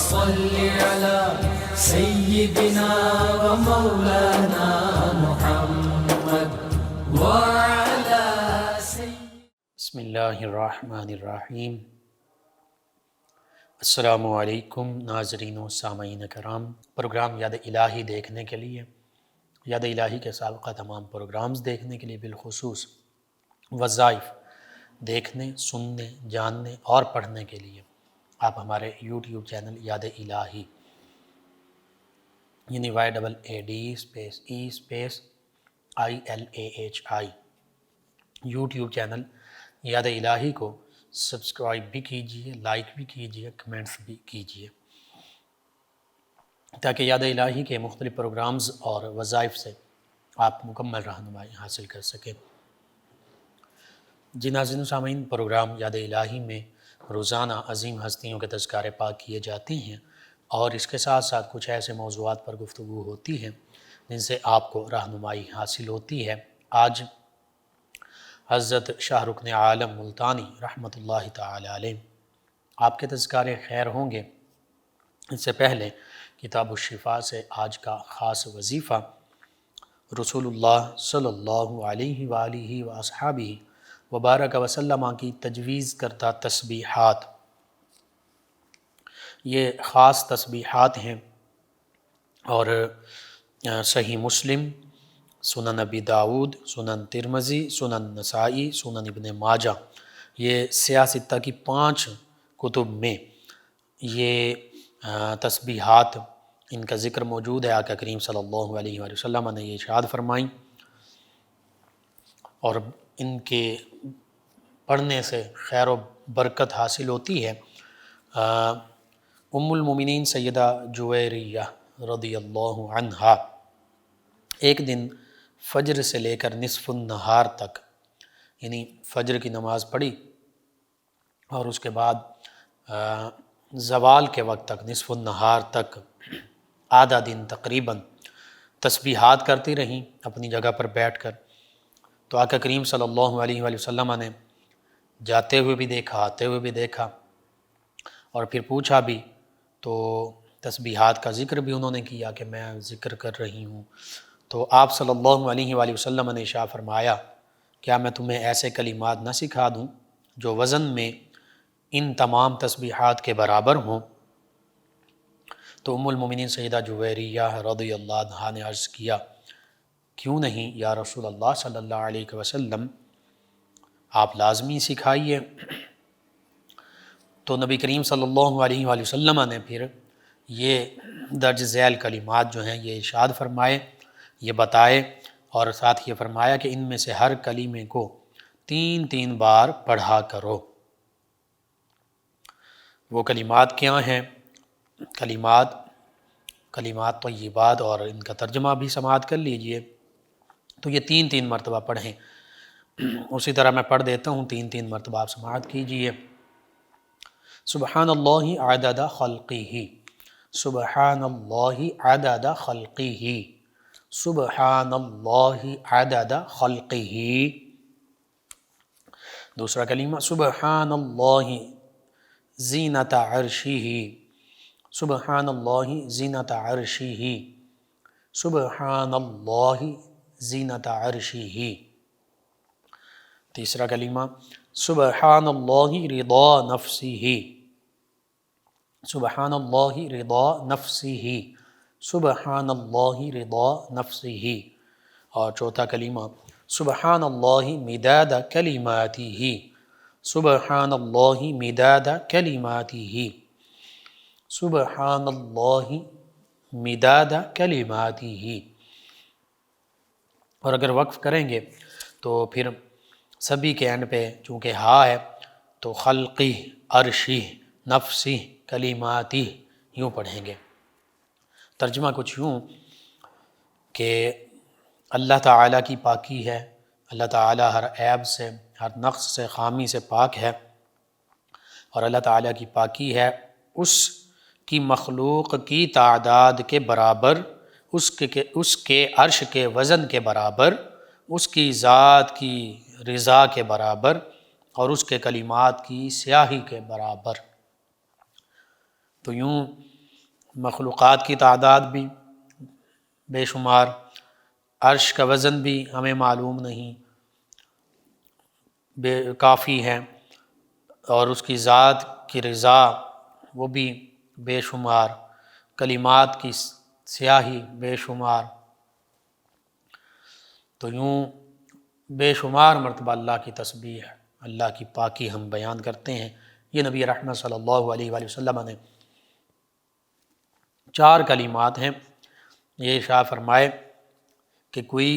صل على سيدنا ومولانا محمد وعلى بسم اللہ الرحمن الرحیم۔ السلام علیکم ناظرین و سامعین کرام۔ پروگرام یاد الہی دیکھنے کے لیے، یاد الہی کے سابقہ تمام پروگرامز دیکھنے کے لیے، بالخصوص وظائف دیکھنے، سننے، جاننے اور پڑھنے کے لیے آپ ہمارے یوٹیوب چینل یاد الہی یعنی YAADE_EILAHI یوٹیوب چینل یاد الہی کو سبسکرائب بھی کیجئے، لائک بھی کیجئے، کمنٹس بھی کیجئے، تاکہ یاد الہی کے مختلف پروگرامز اور وظائف سے آپ مکمل رہنمائی حاصل کر سکیں۔ جی ناظرین و سامعین، پروگرام یاد الہی میں روزانہ عظیم ہستیوں کے تذکارے پاک کیے جاتے ہیں اور اس کے ساتھ ساتھ کچھ ایسے موضوعات پر گفتگو ہوتی ہے جن سے آپ کو رہنمائی حاصل ہوتی ہے۔ آج حضرت شاہ رکن عالم ملتانی رحمۃ اللہ تعالی علیہ آپ کے تذکارے خیر ہوں گے۔ اس سے پہلے کتاب الشفا سے آج کا خاص وظیفہ رسول اللہ صلی اللہ علیہ وآلہ وآصحابہ وبارک وسلم کی تجویز کردہ تسبیحات۔ یہ خاص تسبیحات ہیں اور صحیح مسلم، سنن ابی داود، سنن ترمذی، سنن نسائی، سنن ابن ماجہ، یہ سیاہ ستہ کی 5 کتب میں یہ تسبیحات ان کا ذکر موجود ہے۔ آقا کریم صلی اللہ علیہ وآلہ وسلم نے یہ ارشاد فرمائیں اور ان کے پڑھنے سے خیر و برکت حاصل ہوتی ہے۔ ام المومنین سیدہ جویریہ رضی اللہ عنہا ایک دن فجر سے لے کر نصف النہار تک، یعنی فجر کی نماز پڑھی اور اس کے بعد زوال کے وقت تک، نصف النہار تک، آدھا دن تقریباً تسبیحات کرتی رہیں اپنی جگہ پر بیٹھ کر۔ تو آقا کریم صلی اللہ علیہ وآلہ وسلم نے جاتے ہوئے بھی دیکھا، آتے ہوئے بھی دیکھا اور پھر پوچھا بھی، تو تسبیحات کا ذکر بھی انہوں نے کیا کہ میں ذکر کر رہی ہوں۔ تو آپ صلی اللہ علیہ وآلہ وسلم نے ارشاد فرمایا، کیا میں تمہیں ایسے کلمات نہ سکھا دوں جو وزن میں ان تمام تسبیحات کے برابر ہوں؟ تو ام المومنین سیدہ جویریہ رضی اللہ عنہا نے عرض کیا، کیوں نہیں یا رسول اللہ صلی اللہ علیہ وسلم، آپ لازمی سکھائیے۔ تو نبی کریم صلی اللہ علیہ وآلہ وسلم نے پھر یہ درج ذیل کلمات جو ہیں یہ ارشاد فرمائے، یہ بتائے اور ساتھ یہ فرمایا کہ ان میں سے ہر کلمے کو 3 بار پڑھا کرو۔ وہ کلمات کیا ہیں؟ کلمات طیبات، اور ان کا ترجمہ بھی سماعت کر لیجئے۔ تو یہ 3 مرتبہ پڑھیں۔ اسی طرح میں پڑھ دیتا ہوں، 3 مرتبہ آپ سماعت کیجئے۔ سبحان اللہ عدد خلقہ، سبحان اللہ عدد خلقہ، سبحان اللہ عدد خلقہ۔ دوسرا کلمہ سبحان اللہ زینت عرشہ، سبحان اللہ زینت عرشہ، سبحان اللہ زینت عرشہ۔ تیسرا کلمہ سبحان اللہ رضا نفسہ، سبحان اللہ رضا نفسہ، سبحان اللہ رضا نفسہ۔ اور چوتھا کلمہ سبحان اللہ مداد کلماتہ، سبحان اللہ مداد کلماتہ، سبحان اللہ مداد کلماتہ۔ اور اگر وقف کریں گے تو پھر سبھی کے اینڈ پہ چونکہ ہا ہے تو خلقی، عرشی، نفسی، کلماتی یوں پڑھیں گے۔ ترجمہ کچھ یوں کہ اللہ تعالیٰ کی پاکی ہے، اللہ تعالیٰ ہر عیب سے، ہر نقص سے، خامی سے پاک ہے، اور اللہ تعالیٰ کی پاکی ہے اس کی مخلوق کی تعداد کے برابر، اس کے عرش کے وزن کے برابر، اس کی ذات کی رضا کے برابر، اور اس کے کلمات کی سیاہی کے برابر۔ تو یوں مخلوقات کی تعداد بھی بے شمار، عرش کا وزن بھی ہمیں معلوم نہیں، کافی ہے، اور اس کی ذات کی رضا وہ بھی بے شمار، کلمات کی سیاہی بے شمار، تو یوں بے شمار مرتبہ اللہ کی تسبیح، اللہ کی پاکی ہم بیان کرتے ہیں۔ یہ نبی رحمت صلی اللہ علیہ وآلہ وسلم نے 4 کلمات ہیں، یہ ارشاد فرمائے کہ کوئی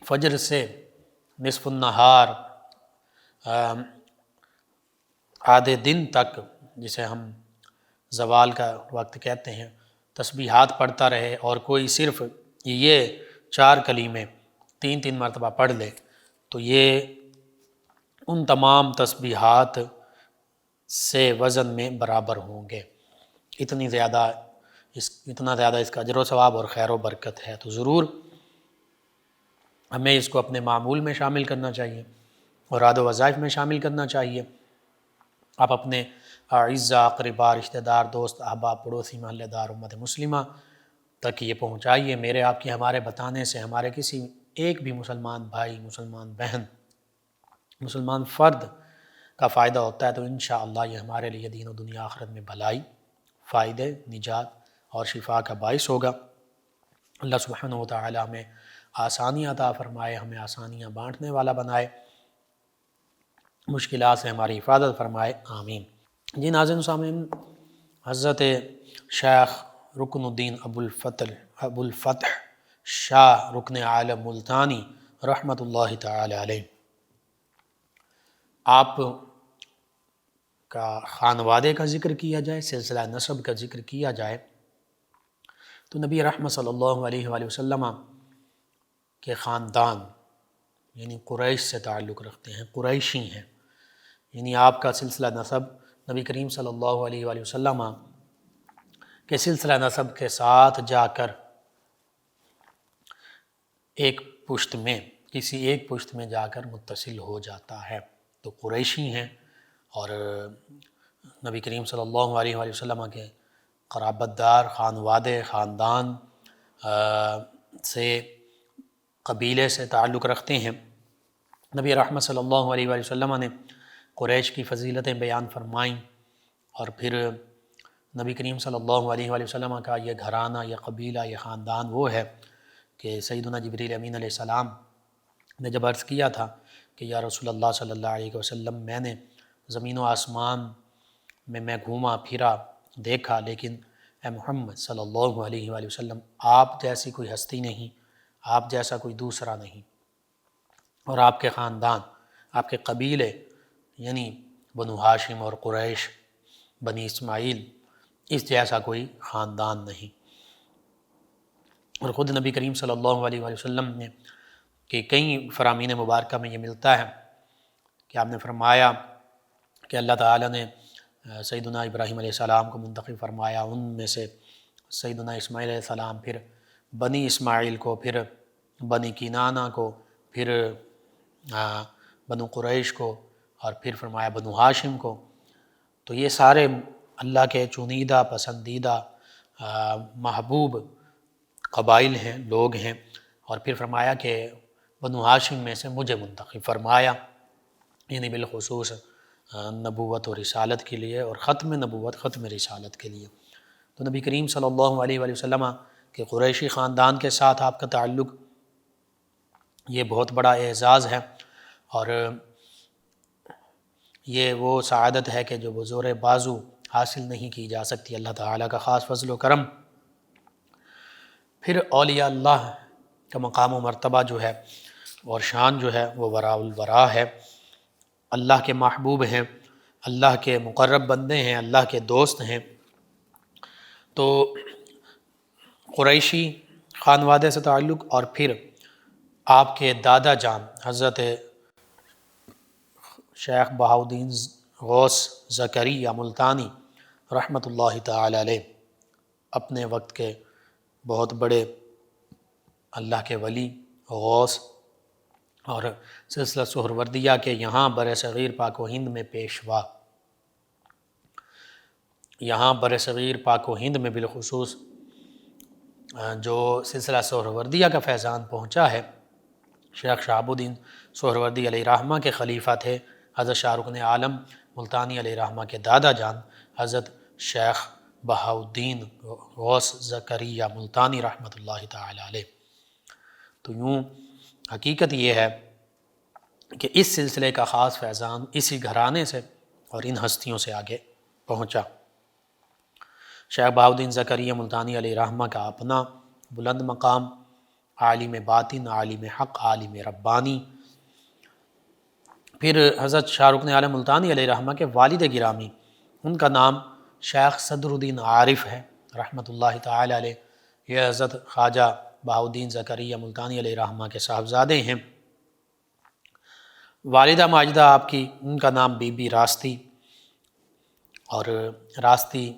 فجر سے نصف النہار آدھے دن تک، جسے ہم زوال کا وقت کہتے ہیں، تسبیحات پڑھتا رہے، اور کوئی صرف یہ 4 کلمے 3 مرتبہ پڑھ لے، تو یہ ان تمام تسبیحات سے وزن میں برابر ہوں گے۔ اتنا زیادہ اس کا اجر و ثواب اور خیر و برکت ہے، تو ضرور ہمیں اس کو اپنے معمول میں شامل کرنا چاہیے اور عاد و وظائف میں شامل کرنا چاہیے۔ آپ اپنے اعزاء، اقرباء، رشتہ دار، دوست، احباب، پڑوسی، محلہ دار، امت مسلمہ تک یہ پہنچائیے۔ میرے آپ کی ہمارے بتانے سے ہمارے کسی ایک بھی مسلمان بھائی، مسلمان بہن، مسلمان فرد کا فائدہ ہوتا ہے، تو انشاءاللہ یہ ہمارے لیے دین و دنیا آخرت میں بھلائی، فائدے، نجات اور شفا کا باعث ہوگا۔ اللہ سبحانہ و تعالی ہمیں آسانیاں عطا فرمائے، ہمیں آسانیاں بانٹنے والا بنائے، مشکلات سے ہماری حفاظت فرمائے، آمین۔ جی ناظرین و سامعین، حضرت شیخ رکن الدین ابو الفتح شاہ رکن عالم ملتانی رحمۃ اللہ تعالی علیہ، آپ کا خانوادے کا ذکر کیا جائے، سلسلہ نسب کا ذکر کیا جائے، تو نبی رحمت صلی اللہ علیہ وآلہ وسلم کے خاندان یعنی قریش سے تعلق رکھتے ہیں، قریشی ہیں، یعنی آپ کا سلسلہ نسب نبی کریم صلی اللہ علیہ وآلہ وسلم کے سلسلہ نسب کے ساتھ جا کر کسی ایک پشت میں جا کر متصل ہو جاتا ہے، تو قریشی ہیں، اور نبی کریم صلی اللہ علیہ وآلہ وسلم کے قرابت دار، خانوادے، خاندان سے، قبیلے سے تعلق رکھتے ہیں۔ نبی رحمت صلی اللہ علیہ وآلہ وسلم نے قریش کی فضیلتیں بیان فرمائیں، اور پھر نبی کریم صلی اللہ علیہ وآلہ وسلم کا یہ گھرانہ، یہ قبیلہ، یہ خاندان وہ ہے کہ سیدنا جبریل امین علیہ السلام نے جب عرض کیا تھا کہ یا رسول اللہ صلی اللہ علیہ وسلم، میں نے زمین و آسمان میں گھوما پھرا، دیکھا، لیکن اے محمد صلی اللہ علیہ وآلہ وسلم، آپ جیسی کوئی ہستی نہیں، آپ جیسا کوئی دوسرا نہیں، اور آپ کے خاندان، آپ کے قبیلے یعنی بنو ہاشم اور قریش، بنی اسماعیل، اس جیسا کوئی خاندان نہیں۔ اور خود نبی کریم صلی اللہ علیہ وآلہ وسلم نے کہ کئی فرامین مبارکہ میں یہ ملتا ہے کہ آپ نے فرمایا کہ اللہ تعالیٰ نے سیدنا ابراہیم علیہ السلام کو منتخب فرمایا، ان میں سے سیدنا اسماعیل علیہ السلام، پھر بنی اسماعیل کو، پھر بنی کنانہ کو، پھر بنو قریش کو، اور پھر فرمایا بنو ہاشم کو۔ تو یہ سارے اللہ کے چنیدہ، پسندیدہ، محبوب قبائل ہیں، لوگ ہیں، اور پھر فرمایا کہ بنو ہاشم میں سے مجھے منتخب فرمایا، یعنی بالخصوص نبوت و رسالت کے لیے، اور ختم نبوت، ختم رسالت کے لیے۔ تو نبی کریم صلی اللہ علیہ وآلہ وسلم کے قریشی خاندان کے ساتھ آپ کا تعلق یہ بہت بڑا اعزاز ہے، اور یہ وہ سعادت ہے کہ جو بزور بازو حاصل نہیں کی جا سکتی، اللہ تعالیٰ کا خاص فضل و کرم۔ پھر اولیاء اللہ کا مقام و مرتبہ جو ہے اور شان جو ہے وہ وراء الورا ہے، اللہ کے محبوب ہیں، اللہ کے مقرب بندے ہیں، اللہ کے دوست ہیں۔ تو قریشی خانوادے سے تعلق، اور پھر آپ کے دادا جان حضرت شیخ بہاؤالدین غوث زکریا ملتانی رحمۃ اللہ تعالی علیہ، اپنے وقت کے بہت بڑے اللہ کے ولی، غوث، اور سلسلہ سہروردیہ کے یہاں بر صغیر پاک و ہند میں پیشوا، یہاں برصغیر پاک و ہند میں بالخصوص جو سلسلہ سہروردیہ کا فیضان پہنچا ہے، شیخ شہاب الدین سہروردی علیہ رحمہ کے خلیفہ تھے حضرت شاہ رکن عالم ملتانی علیہ رحمہ کے دادا جان حضرت شیخ بہاؤالدین غوث زکریا ملتانی رحمۃ اللہ تعالی علیہ۔ تو یوں حقیقت یہ ہے کہ اس سلسلے کا خاص فیضان اسی گھرانے سے اور ان ہستیوں سے آگے پہنچا۔ شیخ بہاؤالدین زکریا ملتانی علیہ رحمہ کا اپنا بلند مقام، عالم باطن، عالم حق، عالم ربانی۔ پھر حضرت شاہ رکن عالم ملتانی علیہ رحمہ کے والد گرامی، ان کا نام شیخ صدر الدین عارف ہے رحمۃ اللہ تعالی علیہ۔ یہ حضرت خواجہ بہاؤالدین زکریا ملتانی علیہ رحمہ کے صاحبزادے ہیں۔ والدہ ماجدہ آپ کی، ان کا نام بی بی راستی، اور راستی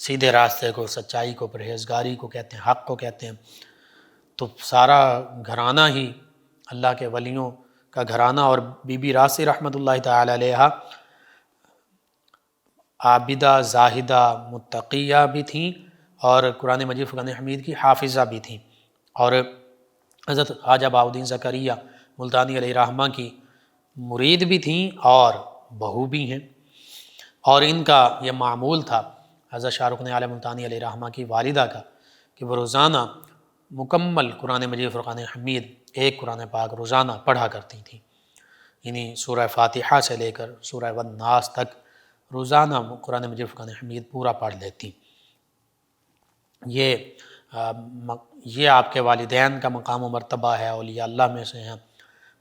سیدھے راستے کو، سچائی کو، پرہیزگاری کو کہتے ہیں، حق کو کہتے ہیں۔ تو سارا گھرانہ ہی اللہ کے ولیوں کا گھرانہ، اور بی بی راستی رحمۃ اللہ تعالی علیہ عابدہ، زاہدہ، متقیہ بھی تھیں، اور قرآن مجید فرقان حمید کی حافظہ بھی تھیں، اور حضرت خواجہ بہاؤالدین زکریا ملتانی علیہ رحمہ کی مرید بھی تھیں اور بہو بھی ہیں۔ اور ان کا یہ معمول تھا حضرت شاہ رکن عالم ملتانی علیہ رحمہ کی والدہ کا کہ وہ روزانہ مکمل قرآن مجید فرقان حمید، ایک قرآن پاک روزانہ پڑھا کرتی تھیں، یعنی سورہ فاتحہ سے لے کر سورہ والناس تک روزانہ قرآن مجید فرقان حمید پورا پڑھ لیتی۔ یہ آپ کے والدین کا مقام و مرتبہ ہے، اولیاء اللہ میں سے ہیں،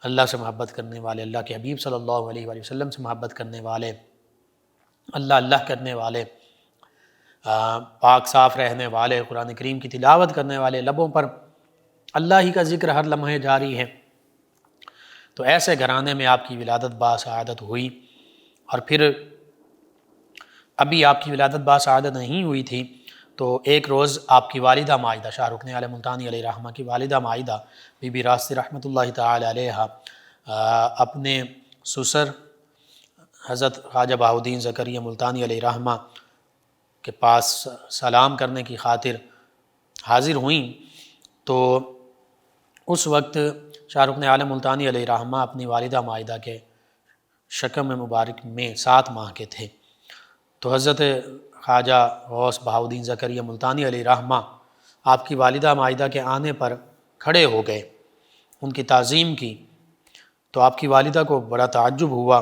اللہ سے محبت کرنے والے، اللہ کے حبیب صلی اللہ علیہ وآلہ وسلم سے محبت کرنے والے، اللہ کرنے والے، پاک صاف رہنے والے، قرآن کریم کی تلاوت کرنے والے، لبوں پر اللہ ہی کا ذکر ہر لمحے جاری ہے۔ تو ایسے گھرانے میں آپ کی ولادت باسعادت ہوئی، اور پھر ابھی آپ کی ولادت باسعادت نہیں ہوئی تھی تو ایک روز آپ کی والدہ ماجدہ، شاہ رکن عالم ملتانی علیہ رحمہ کی والدہ ماجدہ بی بی راستی رحمۃ اللہ تعالی علیہ اپنے سسر حضرت خواجہ بہاؤالدین زکریا ملتانی علیہ رحمہ کے پاس سلام کرنے کی خاطر حاضر ہوئیں، تو اس وقت شاہ رکن عالم ملتانی علیہ رحمہ اپنی والدہ ماجدہ کے شکم مبارک میں 7 ماہ کے تھے۔ تو حضرت خواجہ غوث بہاؤالدین زکریا ملتانی علیہ رحمہ آپ کی والدہ ماجدہ کے آنے پر کھڑے ہو گئے، ان کی تعظیم کی، تو آپ کی والدہ کو بڑا تعجب ہوا۔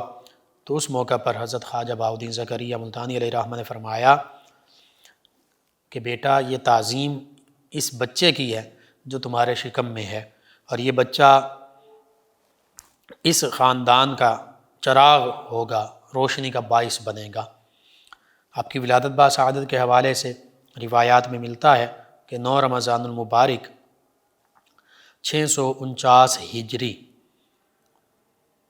تو اس موقع پر حضرت خواجہ بہاؤالدین زکریا ملتانی علیہ رحمہ نے فرمایا کہ بیٹا، یہ تعظیم اس بچے کی ہے جو تمہارے شکم میں ہے، اور یہ بچہ اس خاندان کا چراغ ہوگا، روشنی کا باعث بنے گا۔ آپ کی ولادت باسعادت کے حوالے سے روایات میں ملتا ہے کہ 9 رمضان المبارک 649 ہجری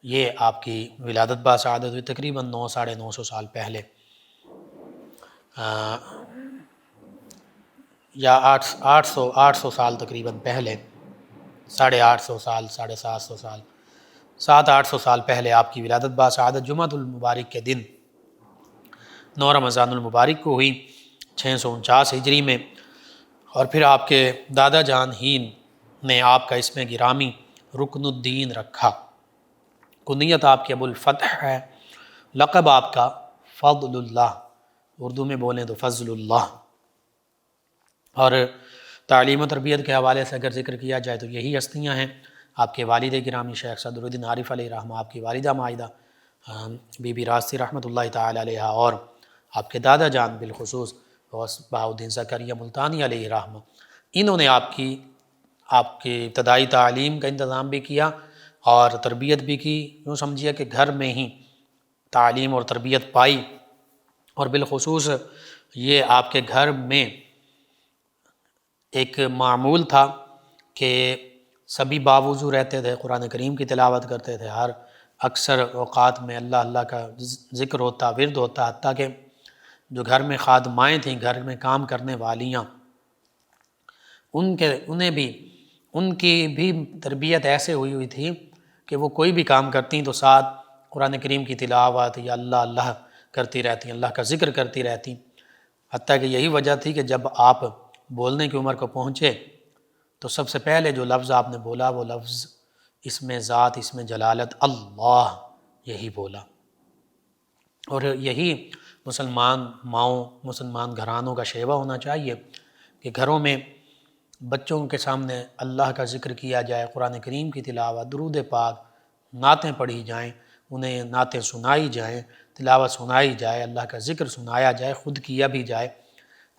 یہ آپ کی ولادت باسعادت ہوئی، تقریباً 900 - 950 سال پہلے، یا 800 سال تقریباً پہلے، 850 سال، 750 سال، 700-800 سال پہلے آپ کی ولادت باسعادت جمعۃ المبارک کے دن 9 رمضان المبارک کو ہوئی 649 ہجری میں۔ اور پھر آپ کے دادا جان ہی نے آپ کا اسم گرامی رکن الدین رکھا، کنیت آپ کی ابو الفتح ہے، لقب آپ کا فضل اللہ، اردو میں بولیں تو فضل اللہ۔ اور تعلیم و تربیت کے حوالے سے اگر ذکر کیا جائے تو یہی ہستیاں ہیں، آپ کے والد گرامی شیخ صدر الدین عارف علیہ رحمہ، آپ کی والدہ ماجدہ بی بی راستی رحمۃ اللہ تعالی علیہ، اور آپ کے دادا جان بالخصوص غوث بہاؤالدین زکریا ملتانی علیہ رحمہ۔ انہوں نے آپ کی ابتدائی تعلیم کا انتظام بھی کیا اور تربیت بھی کی، یوں سمجھیے کہ گھر میں ہی تعلیم اور تربیت پائی، اور بالخصوص یہ آپ کے گھر میں ایک معمول تھا کہ سبھی باوضو رہتے تھے، قرآن کریم کی تلاوت کرتے تھے، ہر اکثر اوقات میں اللہ کا ذکر ہوتا، ورد ہوتا، حتیٰ کہ جو گھر میں خادمائیں تھیں، گھر میں کام کرنے والیاں، ان کی بھی تربیت ایسے ہوئی تھی کہ وہ کوئی بھی کام کرتی تو ساتھ قرآن کریم کی تلاوت یا اللہ کرتی رہتی، اللہ کا ذکر کرتی رہتی۔ حتیٰ کہ یہی وجہ تھی کہ جب آپ بولنے کی عمر کو پہنچے تو سب سے پہلے جو لفظ آپ نے بولا وہ لفظ اس میں ذات، اس میں جلالت اللہ، یہی بولا۔ اور یہی مسلمان ماؤں، مسلمان گھرانوں کا شیوہ ہونا چاہیے کہ گھروں میں بچوں کے سامنے اللہ کا ذکر کیا جائے، قرآن کریم کی تلاوت، درود پاک، نعتیں پڑھی جائیں، انہیں نعتیں سنائی جائیں، تلاوت سنائی جائے، اللہ کا ذکر سنایا جائے، خود کیا بھی جائے،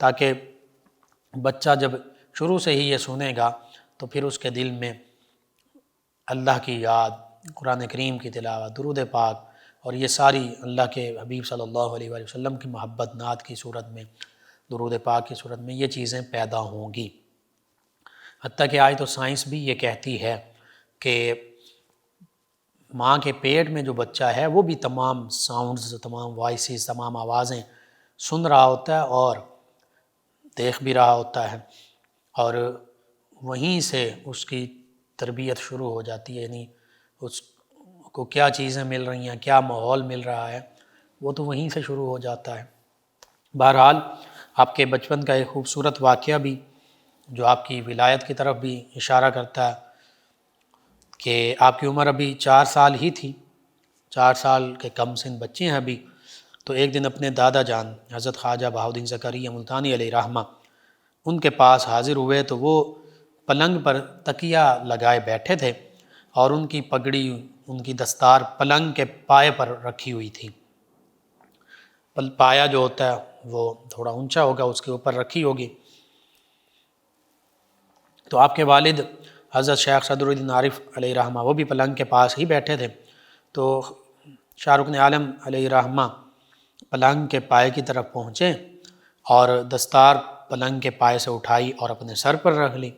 تاکہ بچہ جب شروع سے ہی یہ سنے گا تو پھر اس کے دل میں اللہ کی یاد، قرآن کریم کی تلاوت، درود پاک اور یہ ساری اللہ کے حبیب صلی اللہ علیہ وآلہ وسلم کی محبت، نعت کی صورت میں، درود پاک کی صورت میں یہ چیزیں پیدا ہوں گی۔ حتیٰ کہ آج تو سائنس بھی یہ کہتی ہے کہ ماں کے پیٹ میں جو بچہ ہے وہ بھی تمام ساؤنڈز، تمام وائسز، تمام آوازیں سن رہا ہوتا ہے اور دیکھ بھی رہا ہوتا ہے، اور وہیں سے اس کی تربیت شروع ہو جاتی ہے، یعنی اس کو کیا چیزیں مل رہی ہیں، کیا ماحول مل رہا ہے، وہ تو وہیں سے شروع ہو جاتا ہے۔ بہرحال آپ کے بچپن کا ایک خوبصورت واقعہ بھی جو آپ کی ولایت کی طرف بھی اشارہ کرتا ہے کہ آپ کی عمر ابھی 4 سال ہی تھی، 4 سال کے کم سن بچے ہیں ابھی، تو ایک دن اپنے دادا جان حضرت خواجہ بہاؤالدین زکریا ملتانی علیہ رحمہ ان کے پاس حاضر ہوئے تو وہ پلنگ پر تکیہ لگائے بیٹھے تھے اور ان کی پگڑی، ان کی دستار پلنگ کے پائے پر رکھی ہوئی تھی۔ پایا جو ہوتا ہے وہ تھوڑا اونچا ہوگا، اس کے اوپر رکھی ہوگی۔ تو آپ کے والد حضرت شیخ صدر الدین عارف علیہ رحمہ وہ بھی پلنگ کے پاس ہی بیٹھے تھے، تو شاہ رکن عالم علیہ رحمہ پلنگ کے پائے کی طرف پہنچے اور دستار پلنگ کے پائے سے اٹھائی اور اپنے سر پر رکھ لی۔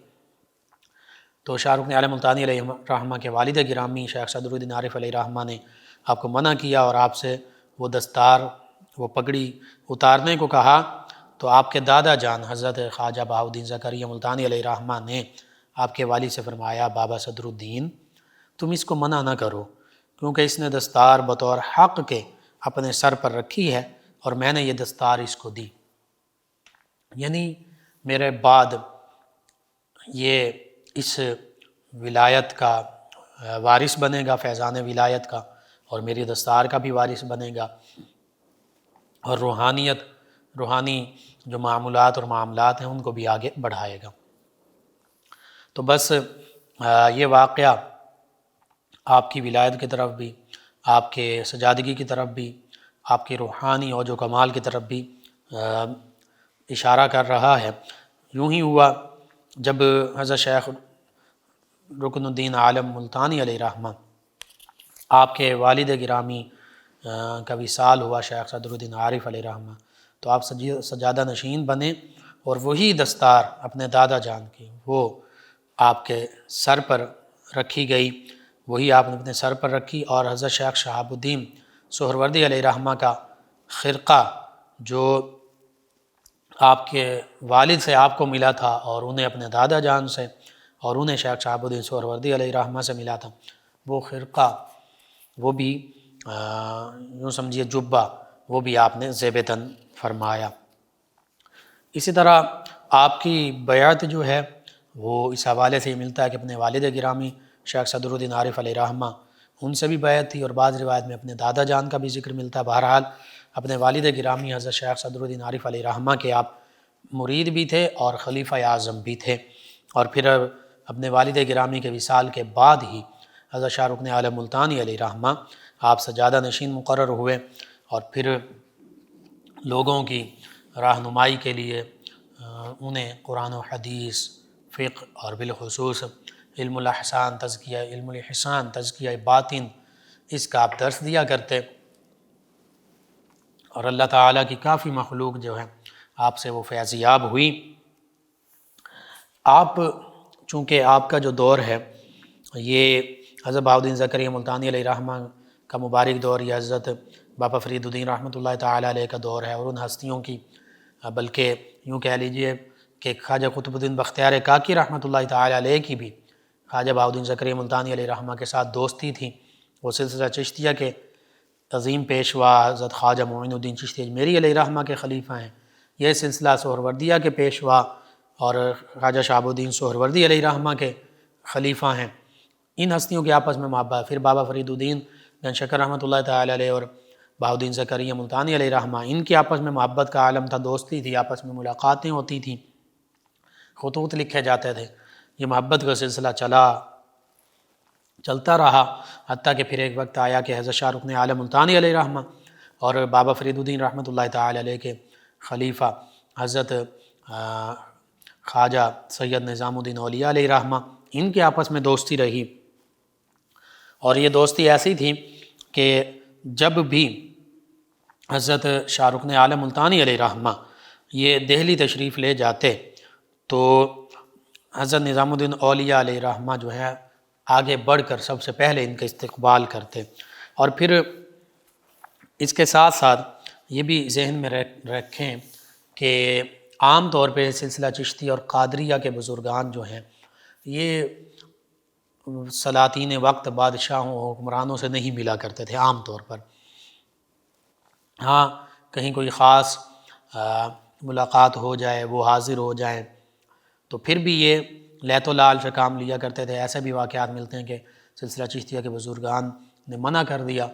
تو شاہ رکن عالم ملتانی علیہ رحمہ کے والد گرامی شیخ صدر الدین عارف علیہ رحمہ نے آپ کو منع کیا اور آپ سے وہ دستار، وہ پگڑی اتارنے کو کہا، تو آپ کے دادا جان حضرت خواجہ بہاؤالدین زکریا ملتانی علیہ رحمہ نے آپ کے والد سے فرمایا، بابا صدر الدین تم اس کو منع نہ کرو، کیونکہ اس نے دستار بطور حق کے اپنے سر پر رکھی ہے اور میں نے یہ دستار اس کو دی، یعنی میرے بعد یہ اس ولایت کا وارث بنے گا، فیضان ولایت کا، اور میری دستار کا بھی وارث بنے گا، اور روحانی جو معاملات اور معاملات ہیں ان کو بھی آگے بڑھائے گا۔ تو بس یہ واقعہ آپ کی ولایت کی طرف بھی، آپ کے سجادگی کی طرف بھی، آپ کی روحانی اور جو کمال کی طرف بھی اشارہ کر رہا ہے۔ یوں ہی ہوا جب حضرت شیخ رکن الدین عالم ملتانی علیہ رحمہ آپ کے والد گرامی کا وصال ہوا شیخ صدر الدین عارف علیہ رحمہ، تو آپ سجادہ نشین بنے اور وہی دستار اپنے دادا جان کی وہ آپ کے سر پر رکھی گئی، وہی آپ نے اپنے سر پر رکھی، اور حضرت شیخ شہاب الدین سہروردی علیہ رحمہ کا خرقہ جو آپ کے والد سے آپ کو ملا تھا اور انہیں اپنے دادا جان سے اور انہیں شیخ شہاب الدین سہروردی علیہ رحمہ سے ملا تھا، وہ خرقہ، وہ بھی یوں سمجھیے جبہ، وہ بھی آپ نے زیب تن فرمایا۔ اسی طرح آپ کی بیعت جو ہے وہ اس حوالے سے ملتا ہے کہ اپنے والد گرامی شیخ صدر الدین عارف علیہ رحمہ ان سے بھی بیعت تھی، اور بعض روایت میں اپنے دادا جان کا بھی ذکر ملتا ہے۔ بہرحال اپنے والد گرامی حضرت شیخ صدر الدین عارف علیہ رحمہ کے آپ مرید بھی تھے اور خلیفہ اعظم بھی تھے، اور پھر اپنے والد گرامی کے وصال کے بعد ہی حضرت شاہ رکن عالم ملتانی علیہ رحمہ آپ سجادہ نشین مقرر ہوئے، اور پھر لوگوں کی رہنمائی کے لیے انہیں قرآن و حدیث، فقہ اور بالخصوص علم الاحسان تزکیہ باطن اس کا آپ درس دیا کرتے، اور اللہ تعالیٰ کی کافی مخلوق جو ہے آپ سے وہ فیضیاب ہوئی۔ آپ چونکہ آپ کا جو دور ہے یہ حضرت بہاؤالدین زکریا ملتانی علیہ رحمہ کا مبارک دور، یہ حضرت بابا فرید الدین رحمۃ اللہ تعالیٰ علیہ کا دور ہے، اور ان ہستیوں کی بلکہ یوں کہہ لیجئے کہ خواجہ قطب الدین بختیار کاکی رحمۃ اللہ تعالیٰ علیہ کی بھی خواجہ بہاؤالدین زکریا ملتانی علیہ رحمہ کے ساتھ دوستی تھی۔ وہ سلسلہ چشتیہ کے عظیم پیشوا حضرت خواجہ معین الدین چشتی اجمیری علیہ رحمہ کے خلیفہ ہیں، یہ سلسلہ سہروردیہ کے پیشوا اور خواجہ شہاب الدین سہروردی علیہ رحمہ کے خلیفہ ہیں، ان ہستیوں کے آپس میں محبت۔ پھر بابا فرید الدین بن شکر رحمۃ اللہ تعالی علیہ اور بہاؤالدین زکریا ملتانی علیہ رحمہ، ان کے آپس میں محبت کا عالم تھا، دوستی تھی، آپس میں ملاقاتیں ہوتی تھیں، خطوط لکھے جاتے تھے۔ یہ محبت کا سلسلہ چلتا رہا، حتیٰ کہ پھر ایک وقت آیا کہ حضرت شاہ رکن عالم ملتانی علیہ رحمہ اور بابا فرید الدین رحمۃ اللہ تعالی علیہ کے خلیفہ حضرت خواجہ سید نظام الدین اولیاء علیہ رحمہ، ان کے آپس میں دوستی رہی، اور یہ دوستی ایسی تھی کہ جب بھی حضرت شاہ رکن عالم ملتانی علیہ رحمہ یہ دہلی تشریف لے جاتے تو حضرت نظام الدین اولیاء علیہ رحمہ جو ہے آگے بڑھ کر سب سے پہلے ان کا استقبال کرتے۔ اور پھر اس کے ساتھ ساتھ یہ بھی ذہن میں رکھیں کہ عام طور پہ سلسلہ چشتی اور قادریہ کے بزرگان جو ہیں یہ سلاطین وقت بادشاہوں حکمرانوں سے نہیں ملا کرتے تھے عام طور پر۔ ہاں کہیں کوئی خاص ملاقات ہو جائے، وہ حاضر ہو جائیں تو پھر بھی یہ لیت و لال سے کام لیا کرتے تھے۔ ایسے بھی واقعات ملتے ہیں کہ سلسلہ چشتیہ کے بزرگان نے منع کر دیا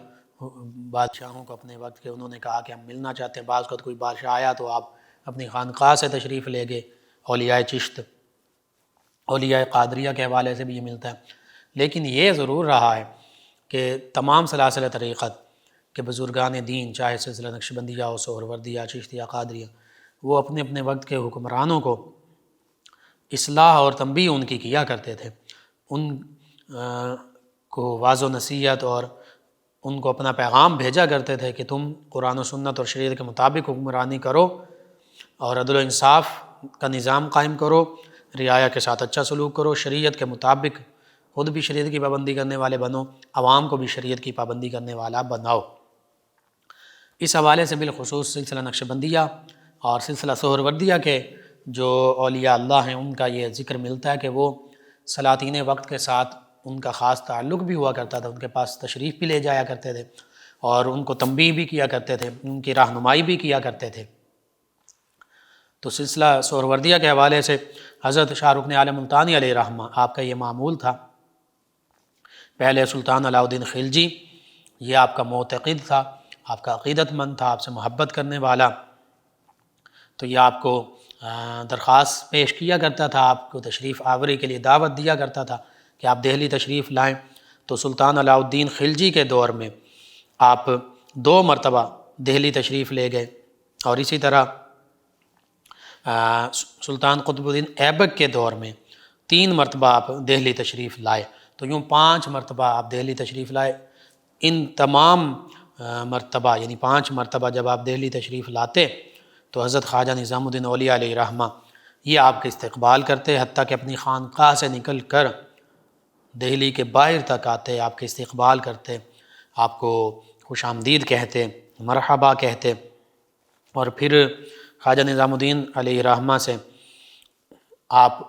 بادشاہوں کو اپنے وقت کے، انہوں نے کہا کہ ہم ملنا چاہتے ہیں۔ بعض وقت کوئی بادشاہ آیا تو آپ اپنی خانقاہ سے تشریف لے گئے، اولیاء چشت، اولیاء قادریہ کے حوالے سے بھی یہ ملتا ہے۔ لیکن یہ ضرور رہا ہے کہ تمام سلاسل طریقت کے بزرگان دین، چاہے سلسلہ نقشبندیہ ہو، سہروردیہ، چشتیہ، قادریہ، وہ اپنے اپنے وقت کے حکمرانوں کو اصلاح اور تنبیہ ان کی کیا کرتے تھے، ان کو واضح و نصیحت اور ان کو اپنا پیغام بھیجا کرتے تھے کہ تم قرآن و سنت اور شریعت کے مطابق حکمرانی کرو اور عدل و انصاف کا نظام قائم کرو، رعایا کے ساتھ اچھا سلوک کرو، شریعت کے مطابق خود بھی شریعت کی پابندی کرنے والے بنو، عوام کو بھی شریعت کی پابندی کرنے والا بناؤ۔ اس حوالے سے بالخصوص سلسلہ نقشبندیہ اور سلسلہ سہروردیہ کے جو اولیاء اللہ ہیں ان کا یہ ذکر ملتا ہے کہ وہ سلاطین وقت کے ساتھ ان کا خاص تعلق بھی ہوا کرتا تھا، ان کے پاس تشریف بھی لے جایا کرتے تھے اور ان کو تنبیہ بھی کیا کرتے تھے، ان کی رہنمائی بھی کیا کرتے تھے۔ تو سلسلہ سہروردیہ کے حوالے سے حضرت شاہ رکن عالم ملتانی علیہ رحمہ آپ کا یہ معمول تھا۔ پہلے سلطان علاء الدین خلجی یہ آپ کا معتقد تھا، آپ کا عقیدت مند تھا، آپ سے محبت کرنے والا، تو یہ آپ کو درخواست پیش کیا کرتا تھا، آپ کو تشریف آوری کے لیے دعوت دیا کرتا تھا کہ آپ دہلی تشریف لائیں۔ تو سلطان علاء الدین خلجی کے دور میں آپ 2 مرتبہ دہلی تشریف لے گئے، اور اسی طرح سلطان قطب الدین ایبک کے دور میں 3 مرتبہ آپ دہلی تشریف لائے، تو یوں 5 مرتبہ آپ دہلی تشریف لائے۔ ان تمام مرتبہ یعنی 5 مرتبہ جب آپ دہلی تشریف لاتے تو حضرت خواجہ نظام الدین اولیاء علیہ رحمہ یہ آپ کے استقبال کرتے، حتیٰ کہ اپنی خانقاہ سے نکل کر دہلی کے باہر تک آتے، آپ کے استقبال کرتے، آپ کو خوش آمدید کہتے، مرحبا کہتے، اور پھر خواجہ نظام الدین علیہ رحمہ سے آپ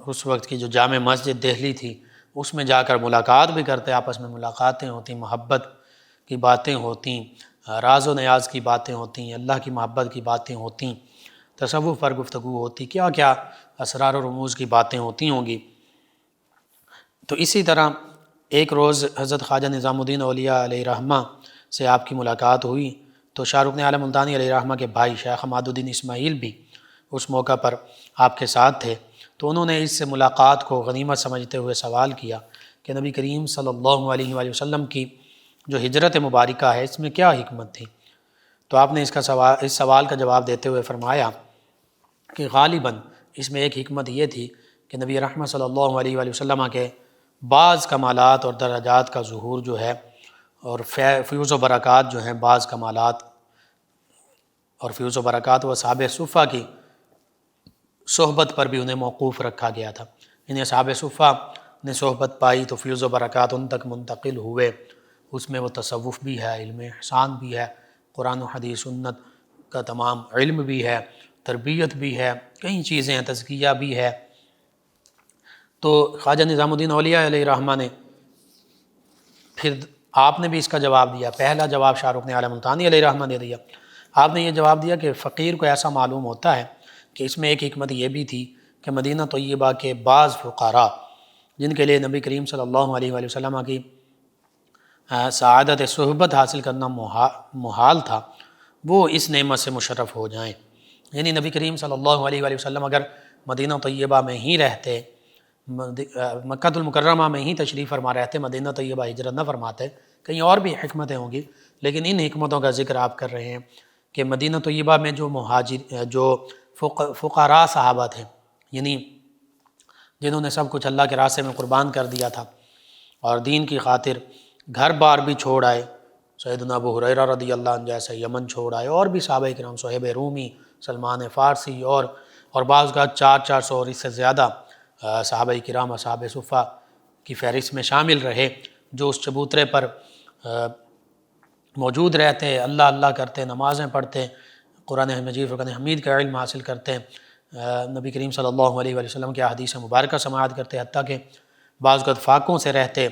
اس وقت کی جو جامع مسجد دہلی تھی اس میں جا کر ملاقات بھی کرتے، آپس میں ملاقاتیں ہوتی، محبت کی باتیں ہوتی، راز و نیاز کی باتیں ہوتی، اللہ کی محبت کی باتیں ہوتی، تصوف پر گفتگو ہوتی، کیا کیا اسرار و رموز کی باتیں ہوتی ہوں گی۔ تو اسی طرح ایک روز حضرت خواجہ نظام الدین اولیاء علیہ رحمہ سے آپ کی ملاقات ہوئی تو شاہ رکن عالم ملتانی علیہ رحمہ کے بھائی شیخ عماد الدین اسماعیل بھی اس موقع پر آپ کے ساتھ تھے، تو انہوں نے اس سے ملاقات کو غنیمت سمجھتے ہوئے سوال کیا کہ نبی کریم صلی اللہ علیہ وآلہ وسلم کی جو ہجرت مبارکہ ہے اس میں کیا حکمت تھی؟ تو آپ نے اس سوال کا جواب دیتے ہوئے فرمایا کہ غالباً اس میں ایک حکمت یہ تھی کہ نبی رحمت صلی اللہ علیہ وآلہ وسلم کے بعض کمالات اور درجات کا ظہور جو ہے اور فیوز و برکات جو ہیں، بعض کمالات اور فیوز و برکات و اصحاب صفہ کی صحبت پر بھی انہیں موقوف رکھا گیا تھا۔ انہیں اصحاب صفہ نے صحبت پائی تو فیوز و برکات ان تک منتقل ہوئے، اس میں وہ تصوف بھی ہے، علم احسان بھی ہے، قرآن و حدیث سنت کا تمام علم بھی ہے، تربیت بھی ہے، کئی چیزیں ہیں، تزکیہ بھی ہے۔ تو خواجہ نظام الدین اولیاء علیہ رحمہ نے پھر آپ نے بھی اس کا جواب دیا۔ پہلا جواب شاہ رکن عالم ملتانی علیہ رحمہ نے دیا آپ نے یہ جواب دیا کہ فقیر کو ایسا معلوم ہوتا ہے کہ اس میں ایک حکمت یہ بھی تھی کہ مدینہ طیبہ کے بعض فقراء جن کے لیے نبی کریم صلی اللہ علیہ وآلہ وسلم کی سعادت صحبت حاصل کرنا محال تھا، وہ اس نعمت سے مشرف ہو جائیں۔ یعنی نبی کریم صلی اللہ علیہ وآلہ وسلم اگر مدینہ طیبہ میں ہی رہتے، مکہ المکرمہ میں ہی تشریف فرما رہتے، مدینہ طیبہ ہجرت نہ فرماتے، کہیں اور بھی حکمتیں ہوں گی، لیکن ان حکمتوں کا ذکر آپ کر رہے ہیں کہ مدینہ طیبہ میں جو فقراء صحابہ تھے، یعنی جنہوں نے سب کچھ اللہ کے راستے میں قربان کر دیا تھا اور دین کی خاطر گھر بار بھی چھوڑ آئے، سیدنا ابو ہریرہ رضی اللہ عنہ جیسے یمن چھوڑ آئے، اور بھی صحابہ کرام، صہیب رومی، سلمان فارسی اور بعض کا 400 اور اس سے زیادہ صحابہ کرام اصحاب صفہ کی فہرست میں شامل رہے، جو اس چبوترے پر موجود رہتے، اللہ اللہ کرتے، نمازیں پڑھتے، قرآن مجید فرقان حمید کا علم حاصل کرتے، نبی کریم صلی اللہ علیہ وآلہ وسلم کے احادیث مبارکہ سماعت کرتے، حتیٰ کہ بعض اوقات فاقوں سے رہتے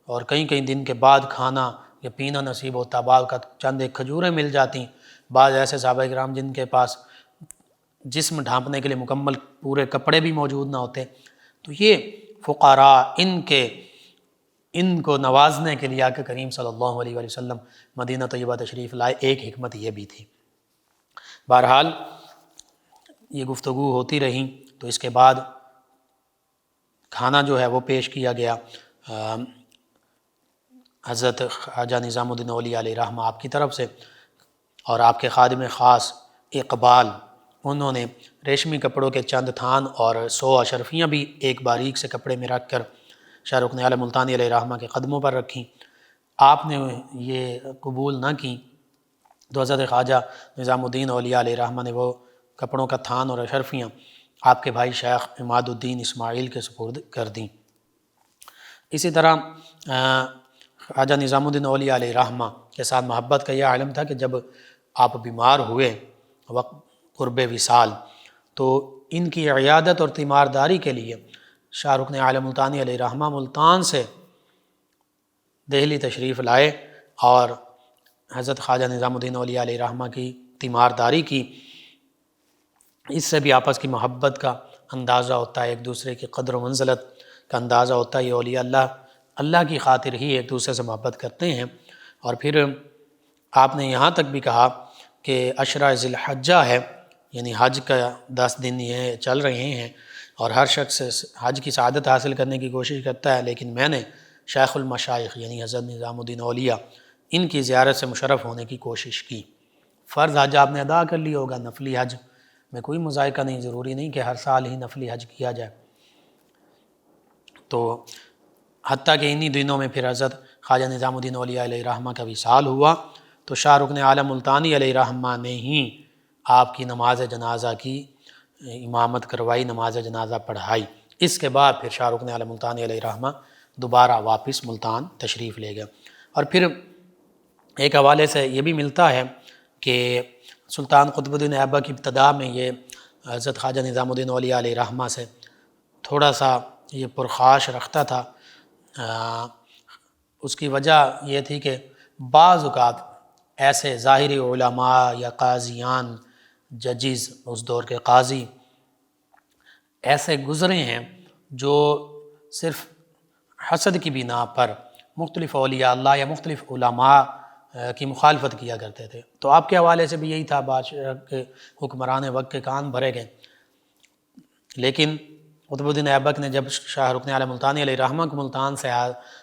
اور کئی دن کے بعد کھانا یا پینا نصیب ہوتا، بعض اوقات چند ایک کھجوریں مل جاتی، بعض ایسے صحابہ کرام جن کے پاس جسم ڈھانپنے کے لیے مکمل پورے کپڑے بھی موجود نہ ہوتے، تو یہ فقراء ان کو نوازنے کے لیے آقا کریم صلی اللہ علیہ وآلہ وسلم مدینہ طیبہ تشریف لائے۔ ایک حکمت یہ بھی تھی۔ بہرحال یہ گفتگو ہوتی رہی، تو اس کے بعد کھانا جو ہے وہ پیش کیا گیا۔ حضرت خواجہ نظام الدین اولیاء علیہ رحمہ آپ کی طرف سے، اور آپ کے خادم خاص اقبال، انہوں نے ریشمی کپڑوں کے چند تھان اور 100 اشرفیاں بھی ایک باریک سے کپڑے میں رکھ کر شاہ رکن اعلیٰ ملتانی علیہ رحمہ کے قدموں پر رکھیں۔ آپ نے یہ قبول نہ کی تو حضرت خواجہ نظام الدین اولیاء علیہ رحمہ نے وہ کپڑوں کا تھان اور اشرفیاں آپ کے بھائی شیخ عماد الدین اسماعیل کے سپرد کر دیں۔ اسی طرح خواجہ نظام الدین اولیاء علیہ رحمہ کے ساتھ محبت کا یہ عالم تھا کہ جب آپ بیمار ہوئے وقت قرب وصال، تو ان کی عیادت اور تیمارداری کے لیے شاہ رکن اعلیٰ ملتانی علیہ رحمہ ملتان سے دہلی تشریف لائے اور حضرت خواجہ نظام الدین اولیاء علیہ رحمہ کی تیمارداری کی۔ اس سے بھی آپس کی محبت کا اندازہ ہوتا ہے، ایک دوسرے کی قدر و منزلت کا اندازہ ہوتا ہے۔ یہ اولیاء اللہ کی خاطر ہی ایک دوسرے سے محبت کرتے ہیں۔ اور پھر آپ نے یہاں تک بھی کہا کہ عشرہ ذی الحجہ ہے، یعنی حج کا 10 دن یہ چل رہے ہیں اور ہر شخص حج کی سعادت حاصل کرنے کی کوشش کرتا ہے، لیکن میں نے شیخ المشائخ یعنی حضرت نظام الدین اولیاء ان کی زیارت سے مشرف ہونے کی کوشش کی۔ فرض حج آپ نے ادا کر لیا ہوگا، نفلی حج میں کوئی مذائقہ نہیں، ضروری نہیں کہ ہر سال ہی نفلی حج کیا جائے۔ تو حتیٰ کہ انہی دنوں میں پھر حضرت خواجہ نظام الدین اولیاء علیہ رحمہ کا وصال ہوا، تو شاہ رکن اعلیٰ ملتانی علیہ رحمہ نے ہی آپ کی نماز جنازہ کی امامت کروائی، نماز جنازہ پڑھائی۔ اس کے بعد پھر شاہ رکن اعلیٰ ملتانی علیہ رحمہ دوبارہ واپس ملتان تشریف لے گئے۔ اور پھر ایک حوالے سے یہ بھی ملتا ہے کہ سلطان قطب الدین ایبک کی ابتدا میں یہ حضرت خواجہ نظام الدین اولیاء علیہ رحمہ سے تھوڑا سا یہ پرخاش رکھتا تھا۔ اس کی وجہ یہ تھی کہ بعض اوقات ایسے ظاہری علماء یا قاضیان، ججز، اس دور کے قاضی ایسے گزرے ہیں جو صرف حسد کی بنا پر مختلف اولیاء اللہ یا مختلف علماء کی مخالفت کیا کرتے تھے۔ تو آپ کے حوالے سے بھی یہی تھا، بادشاہ کے حکمران وقت کے کان بھرے گئے۔ لیکن قطب الدین ایبک نے جب شاہ رکن اعلیٰ ملتانی علیہ رحمہ کو ملتان سے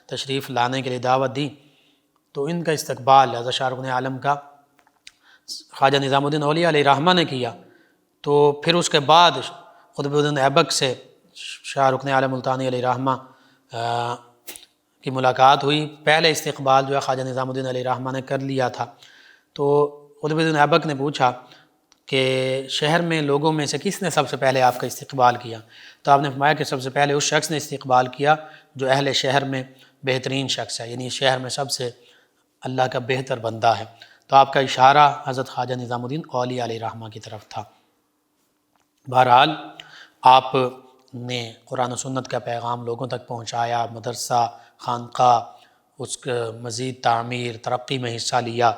تشریف لانے کے لیے دعوت دی، تو ان کا استقبال حضرت شاہ رکن عالم کا خواجہ نظام الدین اولیاء علیہ رحمہ نے کیا۔ تو پھر اس کے بعد قطب الدین ایبک سے شاہ رکن اعلیٰ ملتانی علیہ رحمہ کی ملاقات ہوئی۔ پہلے استقبال جو ہے خواجہ نظام الدین علیہ رحمہ نے کر لیا تھا۔ تو قطب الدین ایبک نے پوچھا کہ شہر میں لوگوں میں سے کس نے سب سے پہلے آپ کا استقبال کیا؟ تو آپ نے فرمایا کہ سب سے پہلے اس شخص نے استقبال کیا جو اہل شہر میں بہترین شخص ہے، یعنی شہر میں سب سے اللہ کا بہتر بندہ ہے۔ تو آپ کا اشارہ حضرت خواجہ نظام الدین اولیاء علیہ رحمہ کی طرف تھا۔ بہرحال آپ نے قرآن و سنت کا پیغام لوگوں تک پہنچایا، مدرسہ، خانقاہ، اس کے مزید تعمیر، ترقی میں حصہ لیا۔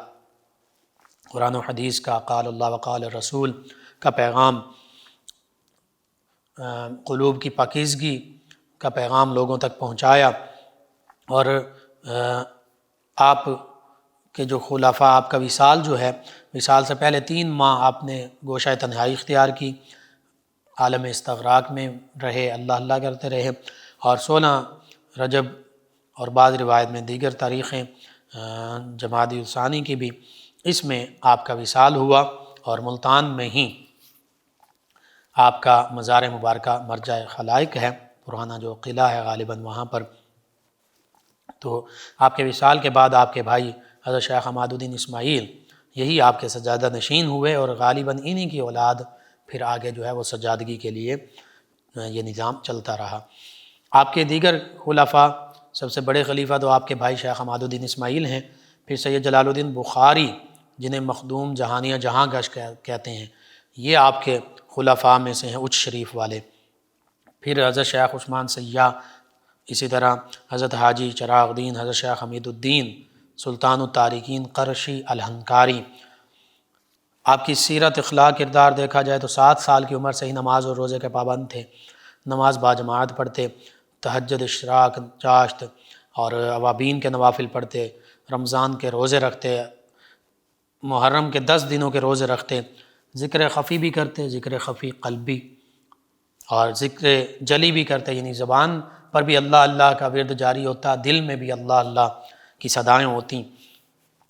قرآن و حدیث کا، قال اللہ وقال رسول کا پیغام، قلوب کی پاکیزگی کا پیغام لوگوں تک پہنچایا، اور آپ کے جو خلفاء، آپ کا وصال جو ہے، وصال سے پہلے 3 ماہ آپ نے گوشہ تنہائی اختیار کی، عالم استغراق میں رہے، اللہ اللہ کرتے رہے، اور 16 رجب اور بعض روایت میں دیگر تاریخیں جمادی الثانی کی بھی، اس میں آپ کا وصال ہوا، اور ملتان میں ہی آپ کا مزار مبارکہ مرجع خلائق ہے، پرانا جو قلعہ ہے غالباً وہاں پر۔ تو آپ کے وصال کے بعد آپ کے بھائی حضرت شیخ عماد الدین اسماعیل یہی آپ کے سجادہ نشین ہوئے، اور غالباً انہی کی اولاد پھر آگے جو ہے وہ سجادگی کے لیے یہ نظام چلتا رہا۔ آپ کے دیگر خلفاء، سب سے بڑے خلیفہ تو آپ کے بھائی شیخ عماد الدین اسماعیل ہیں، پھر سید جلال الدین بخاری جنہیں مخدوم جہانیہ جہاں گش کہتے ہیں، یہ آپ کے خلفاء میں سے ہیں، اچ شریف والے۔ پھر حضرت شیخ عثمان سیاح، اسی طرح حضرت حاجی چراغ دین، حضرت شیخ حمید الدین سلطان التارکین قرشی الہنکاری۔ آپ کی سیرت، اخلاق، کردار دیکھا جائے تو 7 سال کی عمر سے ہی نماز اور روزے کے پابند تھے، نماز باجماعت پڑھتے، تہجد، اشراق، چاشت اور اوابین کے نوافل پڑھتے، رمضان کے روزے رکھتے، محرم کے 10 دنوں کے روزے رکھتے، ذکر خفی بھی کرتے، ذکر خفی قلبی، اور ذکر جلی بھی کرتے، یعنی زبان پر بھی اللہ اللہ کا ورد جاری ہوتا، دل میں بھی اللہ اللہ کی صدائیں ہوتیں،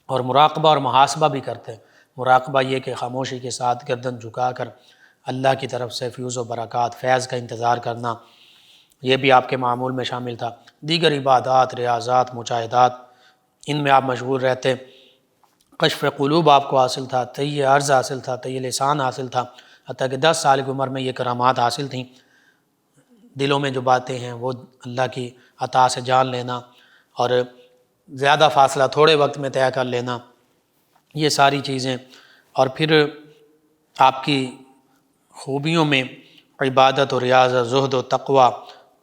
اور مراقبہ اور محاسبہ بھی کرتے۔ مراقبہ یہ کہ خاموشی کے ساتھ گردن جھکا کر اللہ کی طرف سے فیوز و برکات، فیض کا انتظار کرنا، یہ بھی آپ کے معمول میں شامل تھا۔ دیگر عبادات، ریاضات، مجاہدات، ان میں آپ مشغول رہتے۔ کشف قلوب آپ کو حاصل تھا، طی عرض حاصل تھا، طی لسان حاصل تھا، حتیٰ کہ 10 سال کی عمر میں یہ کرامات حاصل تھیں۔ دلوں میں جو باتیں ہیں وہ اللہ کی عطا سے جان لینا، اور زیادہ فاصلہ تھوڑے وقت میں طے کر لینا، یہ ساری چیزیں۔ اور پھر آپ کی خوبیوں میں عبادت و ریاضت، زہد و تقوی،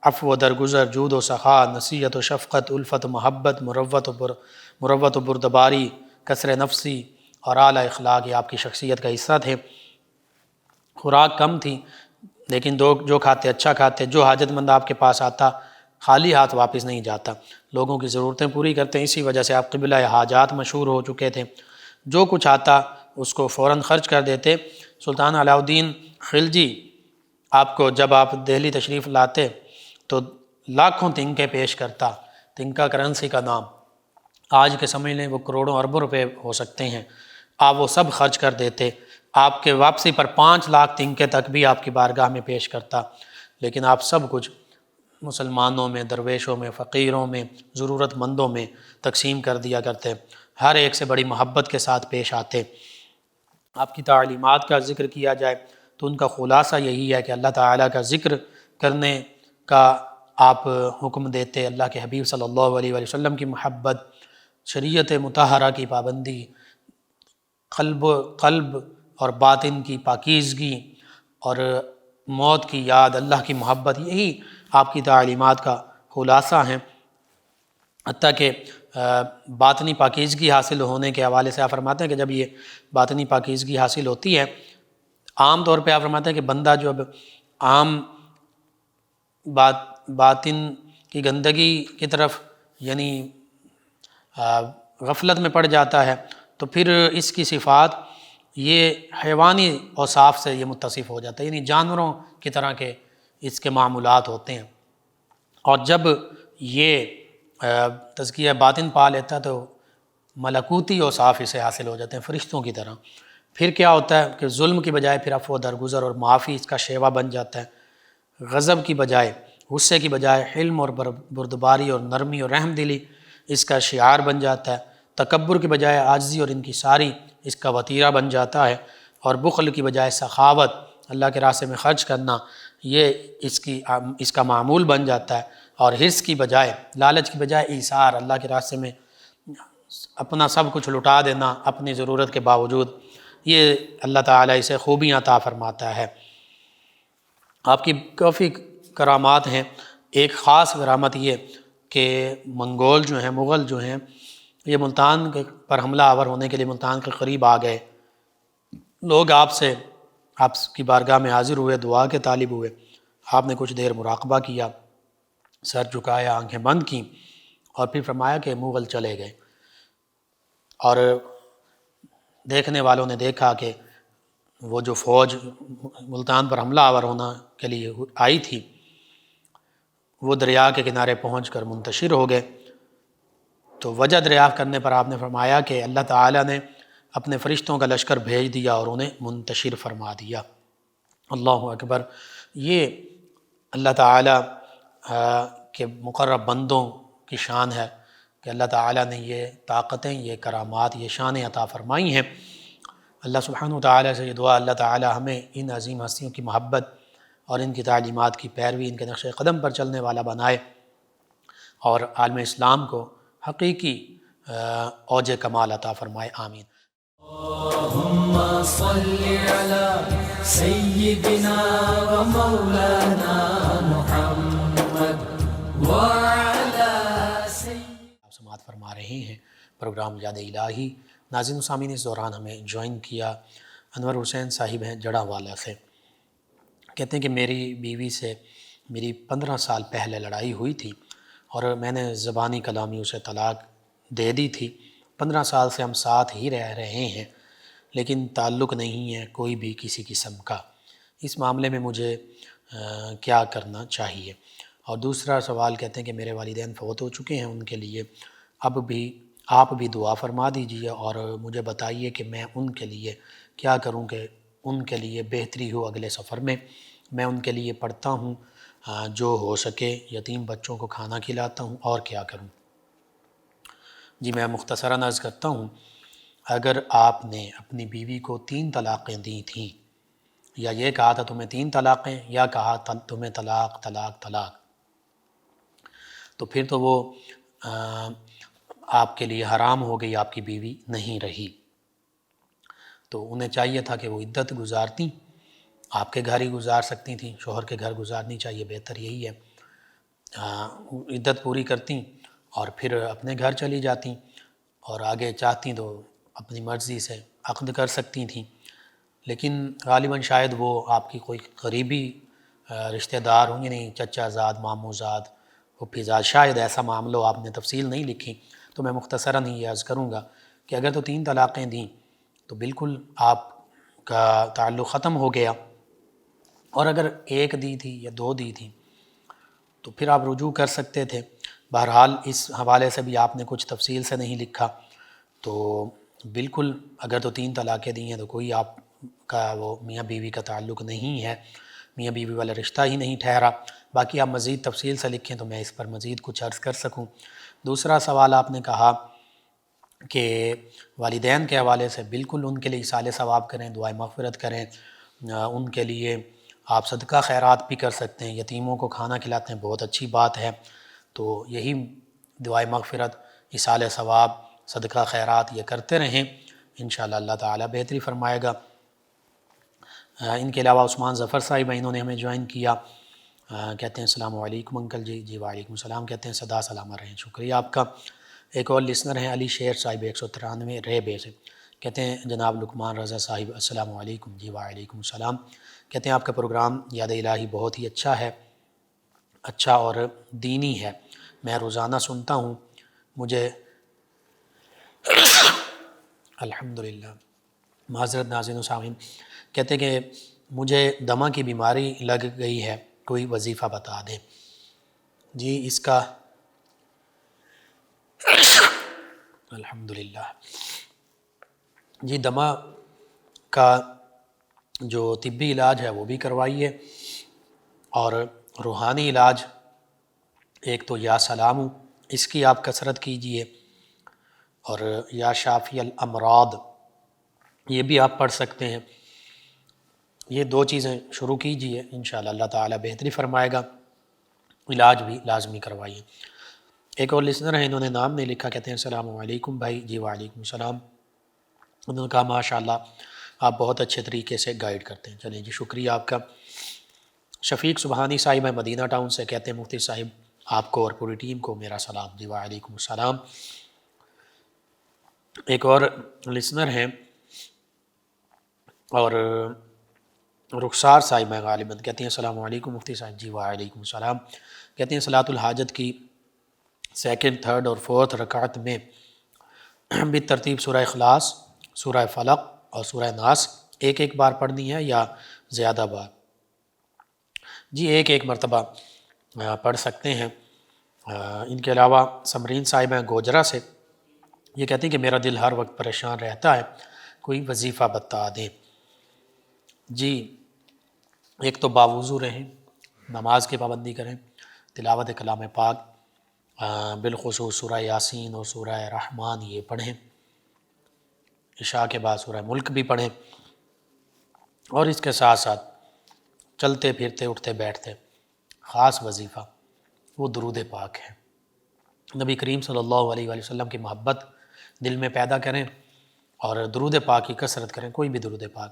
عفو و درگزر، جود و سخا، نصیحت و شفقت، الفت و محبت، مروت و بردباری، کسر نفسی اور اعلیٰ اخلاق، یہ آپ کی شخصیت کا حصہ تھے۔ خوراک کم تھی، لیکن جو کھاتے اچھا کھاتے، جو حاجت مند آپ کے پاس آتا خالی ہاتھ واپس نہیں جاتا، لوگوں کی ضرورتیں پوری کرتے ہیں، اسی وجہ سے آپ قبلہ حاجات مشہور ہو چکے تھے، جو کچھ آتا اس کو فوراً خرچ کر دیتے۔ سلطان علاء الدین خلجی آپ کو جب آپ دہلی تشریف لاتے تو لاکھوں تنکے پیش کرتا، تنکا کرنسی کا نام، آج کے سمجھ لیں وہ کروڑوں اربوں روپے ہو سکتے ہیں، آپ وہ سب خرچ کر دیتے، آپ کے واپسی پر 5 لاکھ تنکے تک بھی آپ کی بارگاہ میں پیش کرتا، لیکن آپ سب کچھ مسلمانوں میں، درویشوں میں، فقیروں میں، ضرورت مندوں میں تقسیم کر دیا کرتے، ہر ایک سے بڑی محبت کے ساتھ پیش آتے۔ آپ کی تعلیمات کا ذکر کیا جائے تو ان کا خلاصہ یہی ہے کہ اللہ تعالیٰ کا ذکر کرنے کا آپ حکم دیتے، اللہ کے حبیب صلی اللہ علیہ وآلہ وسلم کی محبت، شریعت مطہرہ کی پابندی، قلب اور باطن کی پاکیزگی، اور موت کی یاد، اللہ کی محبت، یہی آپ کی تعلیمات کا خلاصہ ہیں۔ حتیٰ کہ باطنی پاکیزگی حاصل ہونے کے حوالے سے آپ فرماتے ہیں کہ جب یہ باطنی پاکیزگی حاصل ہوتی ہے، عام طور پہ آپ فرماتے ہیں کہ بندہ جو اب عام باطن کی گندگی کی طرف یعنی غفلت میں پڑ جاتا ہے، تو پھر اس کی صفات یہ حیوانی اوصاف سے یہ متصف ہو جاتا ہے، یعنی جانوروں کی طرح کے اس کے معمولات ہوتے ہیں، اور جب یہ تزکیہ باطن پا لیتا ہے تو ملکوتی اوصاف اسے حاصل ہو جاتے ہیں، فرشتوں کی طرح۔ پھر کیا ہوتا ہے کہ ظلم کی بجائے پھر عفو و درگزر اور معافی اس کا شیوا بن جاتا ہے، غضب کی بجائے، غصے کی بجائے حلم اور بردباری اور نرمی اور رحم دلی اس کا شعار بن جاتا ہے، تکبر کی بجائے عاجزی اور انکساری اس کا وتیرہ بن جاتا ہے، اور بخل کی بجائے سخاوت، اللہ کے راستے میں خرچ کرنا، یہ اس کا معمول بن جاتا ہے، اور حرص کی بجائے، لالچ کی بجائے ایثار، اللہ کے راستے میں اپنا سب کچھ لٹا دینا اپنی ضرورت کے باوجود، یہ اللہ تعالیٰ اسے خوبیاں عطا فرماتا ہے۔ آپ کی کافی کرامات ہیں، ایک خاص کرامت یہ کہ منگول جو ہیں، مغل جو ہیں، یہ ملتان پر حملہ آور ہونے کے لیے ملتان کے قریب آ گئے، لوگ آپ کی بارگاہ میں حاضر ہوئے، دعا کے طالب ہوئے، آپ نے کچھ دیر مراقبہ کیا، سر جھکایا، آنکھیں بند کیں، اور پھر فرمایا کہ مغل چلے گئے۔ اور دیکھنے والوں نے دیکھا کہ وہ جو فوج ملتان پر حملہ آور ہونا کے لیے آئی تھی، وہ دریا کے کنارے پہنچ کر منتشر ہو گئے۔ تو وجہ دریافت کرنے پر آپ نے فرمایا کہ اللہ تعالیٰ نے اپنے فرشتوں کا لشکر بھیج دیا اور انہیں منتشر فرما دیا۔ اللہ اکبر! یہ اللہ تعالیٰ کے مقرب بندوں کی شان ہے کہ اللہ تعالیٰ نے یہ طاقتیں، یہ کرامات، یہ شانیں عطا فرمائی ہیں۔ اللہ سبحانہ وتعالیٰ سے یہ دعا، اللہ تعالیٰ ہمیں ان عظیم ہستیوں کی محبت اور ان کی تعلیمات کی پیروی، ان کے نقش قدم پر چلنے والا بنائے، اور عالم اسلام کو حقیقی اوج کمال عطا فرمائے۔ آمین۔ اللہم صل علی سیدنا و مولانا محمد وعلی آپ سماعت فرما رہے ہیں پروگرام یاد الہی۔ ناظرین و سامعین، اس دوران ہمیں جوائن کیا انور حسین صاحب ہیں جڑا والا سے۔ کہتے ہیں کہ میری بیوی سے میری 15 سال پہلے لڑائی ہوئی تھی اور میں نے زبانی کلامی اسے طلاق دے دی تھی۔ 15 سال سے ہم ساتھ ہی رہ رہے ہیں، لیکن تعلق نہیں ہے کوئی بھی کسی قسم کا۔ اس معاملے میں مجھے کیا کرنا چاہیے؟ اور دوسرا سوال کہتے ہیں کہ میرے والدین فوت ہو چکے ہیں، ان کے لیے اب بھی آپ بھی دعا فرما دیجئے اور مجھے بتائیے کہ میں ان کے لیے کیا کروں کہ ان کے لیے بہتری ہو اگلے سفر میں۔ میں ان کے لیے پڑھتا ہوں، جو ہو سکے یتیم بچوں کو کھانا کھلاتا ہوں، اور کیا کروں؟ جی میں مختصراً عرض کرتا ہوں، اگر آپ نے اپنی بیوی کو 3 طلاقیں دی تھیں، یا یہ کہا تھا تمہیں 3 طلاقیں، یا کہا تمہیں طلاق طلاق طلاق، تو پھر تو وہ آپ کے لیے حرام ہو گئی، آپ کی بیوی نہیں رہی۔ تو انہیں چاہیے تھا کہ وہ عدت گزارتی، آپ کے گھر ہی گزار سکتی تھیں، شوہر کے گھر گزارنی چاہیے، بہتر یہی ہے۔ عدت پوری کرتی اور پھر اپنے گھر چلی جاتی، اور آگے چاہتی تو اپنی مرضی سے عقد کر سکتی تھیں، لیکن غالباً شاید وہ آپ کی کوئی قریبی رشتہ دار ہوں، یعنی چچا زاد، ماموں زاد، پھوپھی زاد، شاید ایسا معاملہ ہو۔ آپ نے تفصیل نہیں لکھی تو میں مختصراً ہی یہ عرض کروں گا کہ اگر تو 3 طلاقیں دیں تو بالکل آپ کا تعلق ختم ہو گیا، اور اگر 1 دی تھی یا 2 دی تھی تو پھر آپ رجوع کر سکتے تھے۔ بہرحال اس حوالے سے بھی آپ نے کچھ تفصیل سے نہیں لکھا، تو بالکل اگر تو 3 طلاقیں دی ہیں تو کوئی آپ کا وہ میاں بیوی کا تعلق نہیں ہے، میاں بیوی والا رشتہ ہی نہیں ٹھہرا۔ باقی آپ مزید تفصیل سے لکھیں تو میں اس پر مزید کچھ عرض کر سکوں۔ دوسرا سوال آپ نے کہا کہ والدین کے حوالے سے بالکل ان کے لیے ایصال ثواب کریں، دعائے مغفرت کریں، ان کے لیے آپ صدقہ خیرات بھی کر سکتے ہیں، یتیموں کو کھانا کھلاتے ہیں، بہت اچھی بات ہے۔ تو یہی دعائے مغفرت، ایصال ثواب، صدقہ خیرات یہ کرتے رہیں، انشاءاللہ اللہ تعالیٰ بہتری فرمائے گا۔ ان کے علاوہ عثمان ظفر صاحب انہوں نے ہمیں جوائن کیا، کہتے ہیں السلام علیکم انکل جی۔ جی وعلیکم السلام، کہتے ہیں صدا سلامت رہیں، شکریہ آپ کا۔ ایک اور لسنر ہیں علی شیر صاحب 193 ریبے سے، کہتے ہیں جناب لقمان رضا صاحب السلام علیکم۔ جی وعلیکم السلام، کہتے ہیں آپ کا پروگرام یاد الہی بہت ہی اچھا ہے، اچھا اور دینی ہے، میں روزانہ سنتا ہوں، مجھے الحمدللہ معذرت ناظرین و سامعین، کہتے ہیں کہ مجھے دمہ کی بیماری لگ گئی ہے، کوئی وظیفہ بتا دیں۔ جی اس کا الحمدللہ، جی دمہ کا جو طبی علاج ہے وہ بھی کروائیے، اور روحانی علاج ایک تو یا سلام، اس کی آپ کثرت کیجئے، اور یا شافی الامراض یہ بھی آپ پڑھ سکتے ہیں۔ یہ 2 چیزیں شروع کیجئے، انشاءاللہ اللہ تعالیٰ بہتری فرمائے گا، علاج بھی لازمی کروائیے۔ ایک اور لسنر ہیں، انہوں نے نام نہیں لکھا، کہتے ہیں السلام علیکم بھائی۔ جی وعلیکم السلام، انہوں نے کہا ماشاءاللہ آپ بہت اچھے طریقے سے گائیڈ کرتے ہیں۔ چلیں جی شکریہ آپ کا۔ شفیق سبحانی صاحب ہیں مدینہ ٹاؤن سے، کہتے ہیں مفتی صاحب آپ کو اور پوری ٹیم کو میرا سلام۔ جی وعلیکم السلام۔ ایک اور لسنر ہیں اور رخسار صاحبہ غالباً کہتی ہیں السلام علیکم مفتی صاحب. جی وعلیکم السلام. کہتی ہیں صلاۃ الحاجت کی سیکنڈ، تھرڈ اور فورتھ رکعت میں بالترتیب سورہ اخلاص، سورہ فلق اور سورہ ناس ایک ایک بار پڑھنی ہے یا زیادہ بار؟ جی ایک ایک مرتبہ پڑھ سکتے ہیں. ان کے علاوہ سمرین صاحبہ گوجرا سے یہ کہتے ہیں کہ میرا دل ہر وقت پریشان رہتا ہے، کوئی وظیفہ بتا دیں. جی ایک تو باوضو رہیں، نماز کی پابندی کریں، تلاوت کلام پاک، بالخصوص سورہ یاسین اور سورہ رحمان یہ پڑھیں، عشاء کے بعد سورہ ملک بھی پڑھیں، اور اس کے ساتھ ساتھ چلتے پھرتے اٹھتے بیٹھتے خاص وظیفہ وہ درود پاک ہے. نبی کریم صلی اللہ علیہ وآلہ وسلم کی محبت دل میں پیدا کریں اور درود پاک کی کثرت کریں، کوئی بھی درود پاک،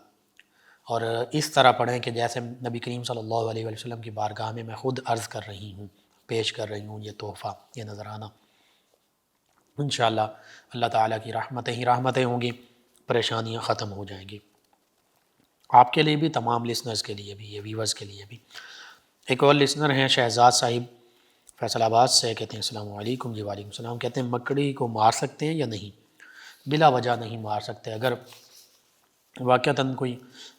اور اس طرح پڑھیں کہ جیسے نبی کریم صلی اللہ علیہ وآلہ وسلم کی بارگاہ میں خود عرض کر رہی ہوں، پیش کر رہی ہوں یہ تحفہ، یہ نذرانہ. انشاءاللہ اللہ تعالیٰ کی رحمتیں ہی رحمتیں ہوں گی، پریشانیاں ختم ہو جائیں گی، آپ کے لیے بھی، تمام لسنرز کے لیے بھی، یہ ویورز کے لیے بھی. ایک اور لسنر ہیں شہزاد صاحب فیصل آباد سے، کہتے ہیں السلام علیکم. جی وعلیکم السلام. کہتے ہیں مکڑی کو مار سکتے ہیں یا نہیں؟ بلا وجہ نہیں مار سکتے. اگر واقعتاً کوئی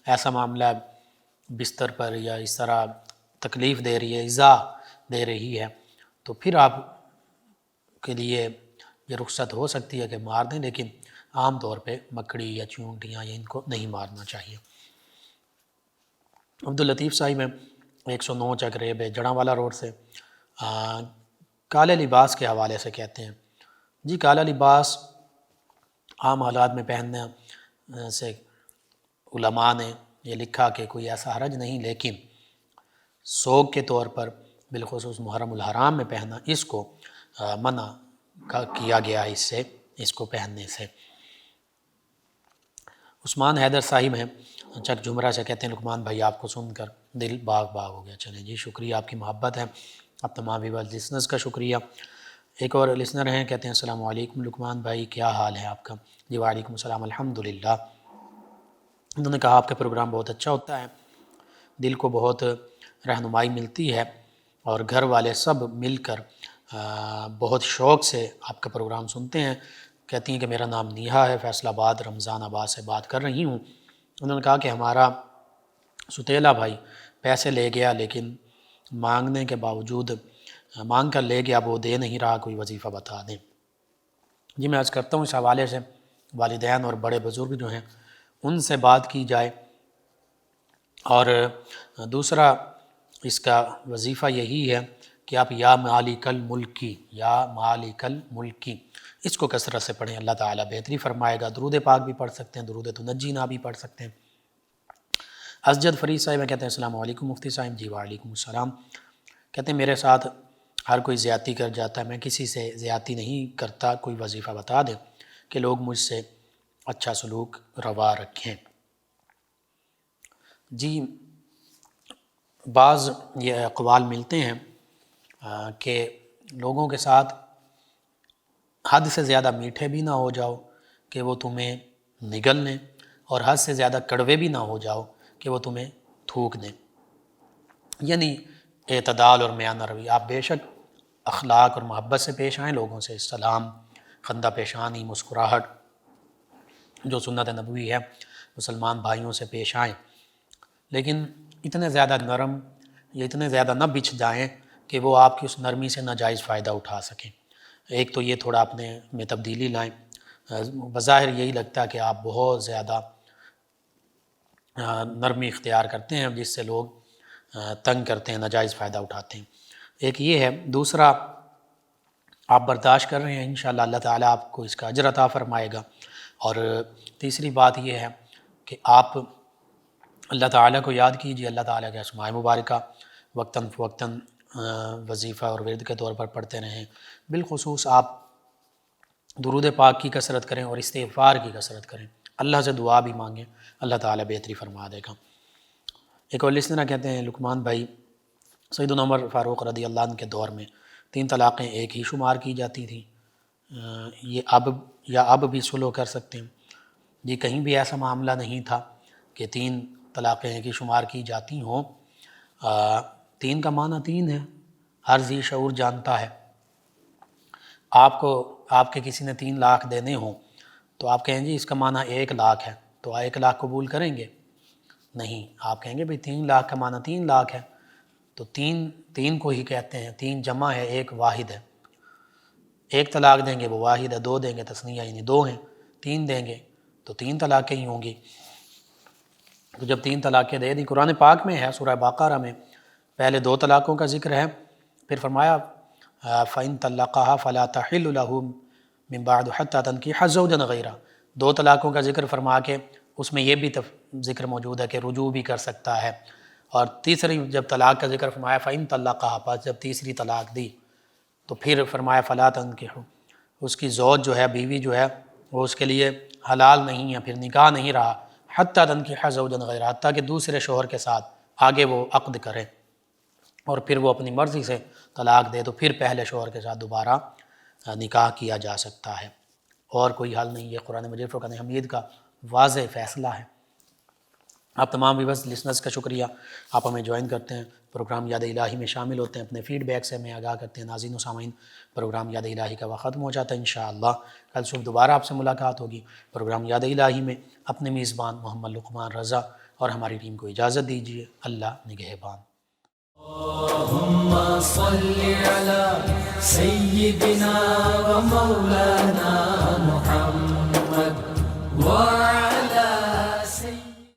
ایسا معاملہ بستر پر یا اس طرح تکلیف دے رہی ہے، ایذا دے رہی ہے، تو پھر آپ کے لیے یہ رخصت ہو سکتی ہے کہ مار دیں، لیکن عام طور پہ مکڑی یا چونٹیاں یا ان کو نہیں مارنا چاہیے. عبداللطیف صاحب میں 109 چک ریب ہے جڑاں والا روڈ سے، کالے لباس کے حوالے سے کہتے ہیں. جی کالا لباس عام حالات میں پہننے سے علماء نے یہ لکھا کہ کوئی ایسا حرج نہیں، لیکن سوگ کے طور پر بالخصوص محرم الحرام میں پہننا، اس کو منع کیا گیا ہے اس سے، اس کو پہننے سے. عثمان حیدر صاحب ہیں چک جمرہ سے، کہتے ہیں لقمان بھائی آپ کو سن کر دل باغ باغ ہو گیا. چلیں جی شکریہ، آپ کی محبت ہے. اب تمام ویورز لسنرز کا شکریہ. ایک اور لسنر ہیں، کہتے ہیں السلام علیکم لقمان بھائی کیا حال ہے آپ کا؟ جی وعلیکم السلام الحمدللہ. انہوں نے کہا آپ کا پروگرام بہت اچھا ہوتا ہے، دل کو بہت رہنمائی ملتی ہے، اور گھر والے سب مل کر بہت شوق سے آپ کا پروگرام سنتے ہیں. کہتی ہیں کہ میرا نام نیہا ہے، فیصل آباد رمضان آباد سے بات کر رہی ہوں. انہوں نے کہا کہ ہمارا ستیلا بھائی پیسے لے گیا، لیکن مانگنے کے باوجود مانگ کر لے گیا، وہ دے نہیں رہا، کوئی وظیفہ بتا دیں. جی میں عرض کرتا ہوں اس حوالے سے والدین اور بڑے بزرگ جو ہیں ان سے بات کی جائے. اور دوسرا اس کا وظیفہ یہی ہے کہ آپ یا مالک الملکی، یا مالک الملکی اس کو کثرت سے پڑھیں، اللہ تعالیٰ بہتری فرمائے گا. درود پاک بھی پڑھ سکتے ہیں، درود تنجینا بھی پڑھ سکتے ہیں. اسجد فرید صاحب کہتے ہیں السلام علیکم مفتی صاحب. جی وعلیکم السلام. کہتے ہیں میرے ساتھ ہر کوئی زیادتی کر جاتا ہے، میں کسی سے زیادتی نہیں کرتا، کوئی وظیفہ بتا دیں کہ لوگ مجھ سے اچھا سلوک روا رکھیں. جی بعض یہ اقوال ملتے ہیں کہ لوگوں کے ساتھ حد سے زیادہ میٹھے بھی نہ ہو جاؤ کہ وہ تمہیں نگل لیں، اور حد سے زیادہ کڑوے بھی نہ ہو جاؤ کہ وہ تمہیں تھوک دیں. یعنی اعتدال اور میانہ روی. آپ بے شک اخلاق اور محبت سے پیش آئیں، لوگوں سے سلام، خندہ پیشانی، مسکراہٹ جو سنت نبوی ہے مسلمان بھائیوں سے پیش آئیں، لیکن اتنے زیادہ نرم یا اتنے زیادہ نہ بچھ جائیں کہ وہ آپ کی اس نرمی سے ناجائز فائدہ اٹھا سکیں. ایک تو یہ تھوڑا اپنے میں تبدیلی لائیں. بظاہر یہی لگتا ہے کہ آپ بہت زیادہ نرمی اختیار کرتے ہیں جس سے لوگ تنگ کرتے ہیں، ناجائز فائدہ اٹھاتے ہیں. ایک یہ ہے. دوسرا آپ برداشت کر رہے ہیں، انشاءاللہ اللہ تعالیٰ آپ کو اس کا اجر عطا فرمائے گا. اور تیسری بات یہ ہے کہ آپ اللہ تعالیٰ کو یاد کیجیے، اللہ تعالیٰ کے اسماء مبارکہ وقتاً فوقتاً وظیفہ اور ورد کے طور پر پڑھتے رہیں. بالخصوص آپ درود پاک کی کثرت کریں اور استغفار کی کثرت کریں. اللہ سے دعا بھی مانگیں، اللہ تعالیٰ بہتری فرما دے گا. ایک اور لسنر کہتے ہیں لقمان بھائی سیدنا عمر فاروق رضی اللہ عنہ کے دور میں 3 طلاقیں ایک ہی شمار کی جاتی تھیں، یہ اب بھی سلو کر سکتے ہیں؟ جی کہیں بھی ایسا معاملہ نہیں تھا کہ 3 طلاقیں کی شمار کی جاتی ہوں، 3 کا معنی 3 ہے، ہر ذی شعور جانتا ہے۔ آپ کو آپ کے کسی نے 3 لاکھ دینے ہوں تو آپ کہیں جی اس کا معنی 1 لاکھ ہے، تو 1 لاکھ قبول کریں گے؟ نہیں، آپ کہیں گے بھئی 3 لاکھ کا معنی 3 لاکھ ہے، تو 3 کو ہی کہتے ہیں، 3 جمع ہے، 1 واحد ہے۔ 1 طلاق دیں گے وہ واحد ہے، 2 دیں گے تثنیہ یعنی 2 ہیں، 3 دیں گے تو 3 طلاقیں ہی ہوں گی۔ تو جب 3 طلاقیں دے دی، قرآن پاک میں ہے، سورہ بقرہ میں پہلے 2 طلاقوں کا ذکر ہے، پھر فرمایا فَإِن طَلَّقَهَا فَلَا تَحِلُّ لَهُ مِن بَعْدُ حَتَّى تَنكِحَ زَوْجًا غَيْرَهُ، 2 طلاقوں کا ذکر فرما کے اس میں یہ بھی ذکر موجود ہے کہ رجوع بھی کر سکتا ہے، اور تیسری جب طلاق کا ذکر فرمایا فَإِن طَلَّقَهَا، پس جب تیسری طلاق دی تو پھر فرمایا فَلَا تَنكِحُ، اس کی زوج جو ہے، بیوی جو ہے، وہ اس کے لیے حلال نہیں ہے، پھر نکاح نہیں رہا، حتیٰ تنکح زوجا غیرہ، حتیٰ کہ دوسرے شوہر کے ساتھ آگے وہ عقد کرے اور پھر وہ اپنی مرضی سے طلاق دے تو پھر پہلے شوہر کے ساتھ دوبارہ نکاح کیا جا سکتا ہے، اور کوئی حل نہیں۔ یہ قرآن مجید فرقان حمید کا واضح فیصلہ ہے۔ آپ تمام ویورز لسنرز کا شکریہ، آپ ہمیں جوائن کرتے ہیں، پروگرام یاد الہی میں شامل ہوتے ہیں، اپنے فیڈ بیک سے ہمیں آگاہ کرتے ہیں۔ ناظرین و سامعین، پروگرام یاد الہی کا وقت ختم ہو جاتا ہے، انشاءاللہ کل صبح دوبارہ آپ سے ملاقات ہوگی پروگرام یاد الہی میں۔ اپنے میزبان محمد لقمان رضا اور ہماری ٹیم کو اجازت دیجیے، اللہ نگہبان۔ اللہم صل علی سیدنا و مولانا